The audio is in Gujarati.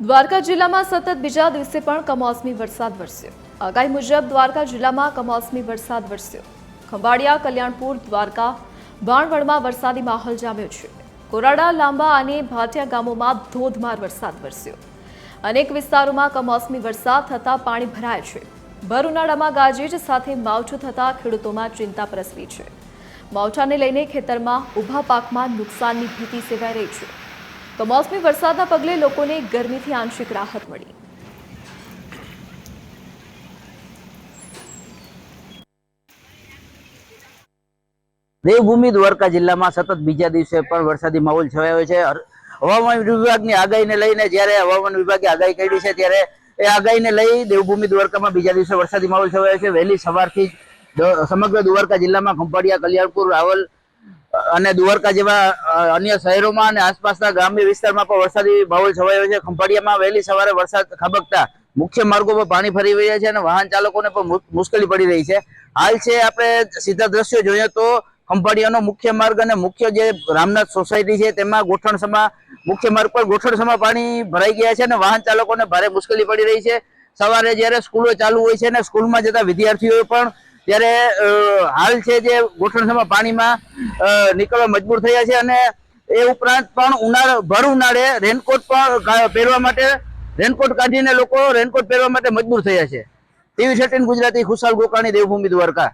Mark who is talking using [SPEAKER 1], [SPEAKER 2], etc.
[SPEAKER 1] દ્વારકા જિલ્લામાં સતત બીજા દિવસે પણ કમોસમી વરસાદ વરસ્યો। આગાહી મુજબ દ્વારકા જિલ્લામાં કમોસમી વરસાદ વરસ્યો। ખંભાળિયા, કલ્યાણપુર, દ્વારકા, બાણવડમાં વરસાદી માહોલ જામ્યો છે। કોરાડા, લાંબા અને ભાટિયા ગામોમાં ધોધમાર વરસાદ વરસ્યો। અનેક વિસ્તારોમાં કમોસમી વરસાદ થતાં પાણી ભરાયા છે। ભર ઉનાળામાં ગાજવીજ સાથે માવઠું થતાં ખેડૂતોમાં ચિંતા પ્રસરી છે। માવઠાને લઈને ખેતરમાં ઊભા પાકમાં નુકસાનની ભીતિ સેવાઈ રહી છે। કમોસમી વરસાદના પગલે લોકોને ગરમીથી આંશિક રાહત મળી।
[SPEAKER 2] દેવભૂમિ દ્વારકા જિલ્લામાં સતત બીજા દિવસે પણ વરસાદી માહોલ છવાયો છે। હવામાન વિભાગની આગાહીને લઈને જ્યારે હવામાન વિભાગે આગાહી કરી છે ત્યારે એ આગાહીને લઈ દેવભૂમિ દ્વારકામાં બીજા દિવસે વરસાદી માહોલ છવાયો છે। વહેલી સવારથી સમગ્ર દ્વારકા જિલ્લામાં ખંભાળિયા, કલ્યાણપુર, રાવલ અને દ્વારકા જેવા અન્ય શહેરોમાં અને આસપાસના ગ્રામ્ય વિસ્તારમાં પણ વરસાદી માહોલ છવાયો છે। ખંભાળિયામાં વહેલી સવારે વરસાદ ખાબકતા મુખ્ય માર્ગો પર પાણી ફરી રહ્યા છે અને વાહન ચાલકોને પણ મુશ્કેલી પડી રહી છે। હાલ છે આપણે સીધા દ્રશ્યો જોઈએ તો ખંભાળિયાનો મુખ્ય માર્ગ અને મુખ્ય જે રામનાથ સોસાયટી છે તેમાં ગોઠણસમાં મુખ્ય માર્ગ પર ગોઠણસમાં પાણી ભરાઈ ગયા છે અને વાહન ચાલકોને ભારે મુશ્કેલી પડી રહી છે। સવારે જ્યારે સ્કૂલો ચાલુ હોય છે અને સ્કૂલમાં જતા વિદ્યાર્થીઓ પણ ત્યારે હાલ છે જે ગોઠણસમાં પાણીમાં નીકળવા મજબૂર થયા છે અને એ ઉપરાંત પણ ભર ઉનાળે રેનકોટ પણ પહેરવા માટે રેનકોટ કાઢીને લોકો રેનકોટ પહેરવા માટે મજબૂર થયા છે। ટીવી 13 ગુજરાતી, ખુશાલ ગોકાણી, દેવભૂમિ દ્વારકા।